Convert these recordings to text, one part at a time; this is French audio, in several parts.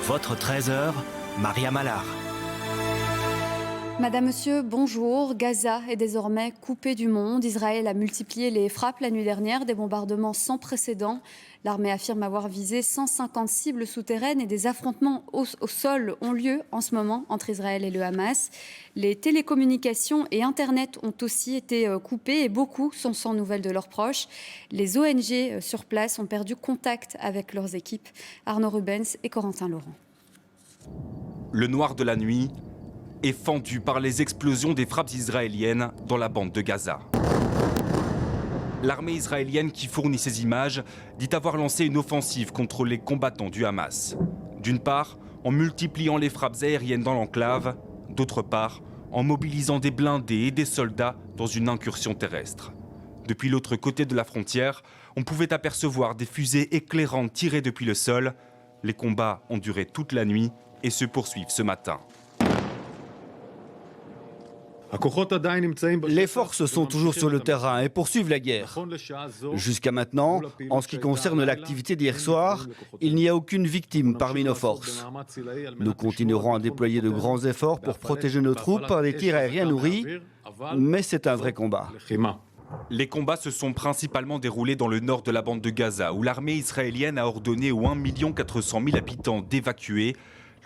Votre 13h, Maria Malard. Madame, Monsieur, bonjour. Gaza est désormais coupée du monde. Israël a multiplié les frappes la nuit dernière, des bombardements sans précédent. L'armée affirme avoir visé 150 cibles souterraines et des affrontements au sol ont lieu en ce moment entre Israël et le Hamas. Les télécommunications et Internet ont aussi été coupés et beaucoup sont sans nouvelles de leurs proches. Les ONG sur place ont perdu contact avec leurs équipes. Arnaud Rubens et Corentin Laurent. Le noir de la nuit est fendu par les explosions des frappes israéliennes dans la bande de Gaza. L'armée israélienne qui fournit ces images dit avoir lancé une offensive contre les combattants du Hamas. D'une part, en multipliant les frappes aériennes dans l'enclave, d'autre part, en mobilisant des blindés et des soldats dans une incursion terrestre. Depuis l'autre côté de la frontière, on pouvait apercevoir des fusées éclairantes tirées depuis le sol. Les combats ont duré toute la nuit et se poursuivent ce matin. Les forces sont toujours sur le terrain et poursuivent la guerre. Jusqu'à maintenant, en ce qui concerne l'activité d'hier soir, il n'y a aucune victime parmi nos forces. Nous continuerons à déployer de grands efforts pour protéger nos troupes par des tirs aériens nourris, mais c'est un vrai combat. Les combats se sont principalement déroulés dans le nord de la bande de Gaza, où l'armée israélienne a ordonné aux 1 400 000 habitants d'évacuer.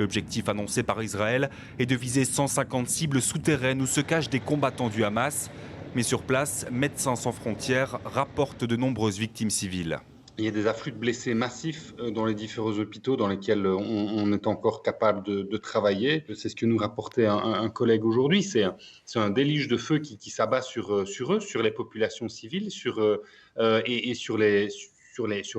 L'objectif annoncé par Israël est de viser 150 cibles souterraines où se cachent des combattants du Hamas. Mais sur place, Médecins sans frontières rapportent de nombreuses victimes civiles. Il y a des afflux de blessés massifs dans les différents hôpitaux dans lesquels on est encore capable de travailler. C'est ce que nous rapportait un collègue aujourd'hui. C'est un déluge de feu qui s'abat sur eux, sur les populations civiles et sur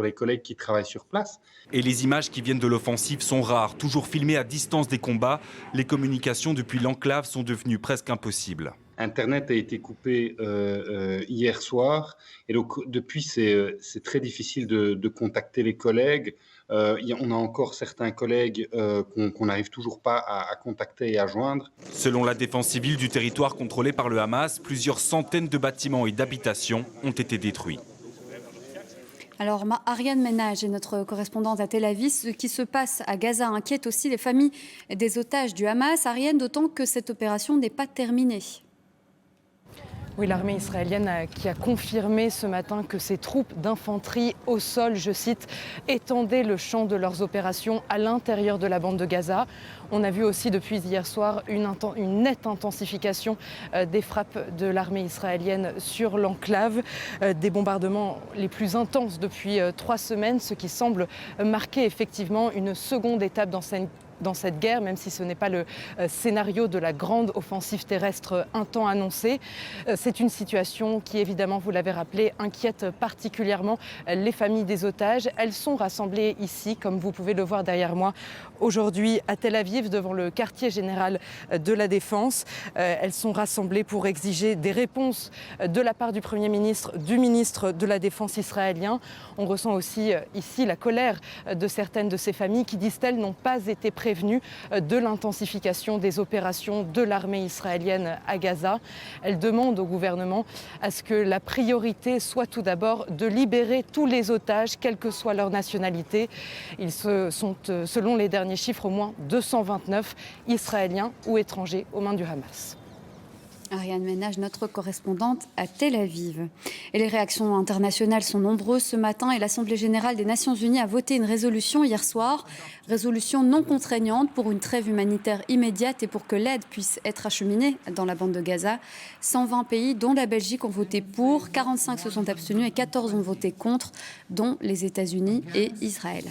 les collègues qui travaillent sur place. Et les images qui viennent de l'offensive sont rares, toujours filmées à distance des combats. Les communications depuis l'enclave sont devenues presque impossibles. Internet a été coupé hier soir et donc depuis c'est très difficile de contacter les collègues. On a encore certains collègues qu'on n'arrive toujours pas à contacter et à joindre. Selon la défense civile du territoire contrôlé par le Hamas, plusieurs centaines de bâtiments et d'habitations ont été détruits. Alors, Ariane Ménage est notre correspondante à Tel Aviv. Ce qui se passe à Gaza inquiète aussi les familles des otages du Hamas. Ariane, d'autant que cette opération n'est pas terminée. Oui, l'armée israélienne qui a confirmé ce matin que ses troupes d'infanterie au sol, je cite, étendaient le champ de leurs opérations à l'intérieur de la bande de Gaza. On a vu aussi depuis hier soir une nette intensification des frappes de l'armée israélienne sur l'enclave, des bombardements les plus intenses depuis 3 semaines, ce qui semble marquer effectivement une seconde étape dans cette guerre, même si ce n'est pas le scénario de la grande offensive terrestre un temps annoncée. C'est une situation qui, évidemment, vous l'avez rappelé, inquiète particulièrement les familles des otages. Elles sont rassemblées ici, comme vous pouvez le voir derrière moi, aujourd'hui à Tel Aviv, devant le quartier général de la Défense. Elles sont rassemblées pour exiger des réponses de la part du Premier ministre, du ministre de la Défense israélien. On ressent aussi ici la colère de certaines de ces familles qui, disent-elles, n'ont pas été prévenues de l'intensification des opérations de l'armée israélienne à Gaza. Elle demande au gouvernement à ce que la priorité soit tout d'abord de libérer tous les otages, quelle que soit leur nationalité. Ils sont, selon les derniers chiffres, au moins 229 Israéliens ou étrangers aux mains du Hamas. Ariane Ménage, notre correspondante à Tel Aviv. Et les réactions internationales sont nombreuses ce matin et l'Assemblée générale des Nations unies a voté une résolution hier soir. Résolution non contraignante pour une trêve humanitaire immédiate et pour que l'aide puisse être acheminée dans la bande de Gaza. 120 pays, dont la Belgique, ont voté pour, 45 se sont abstenus et 14 ont voté contre, dont les États-Unis et Israël.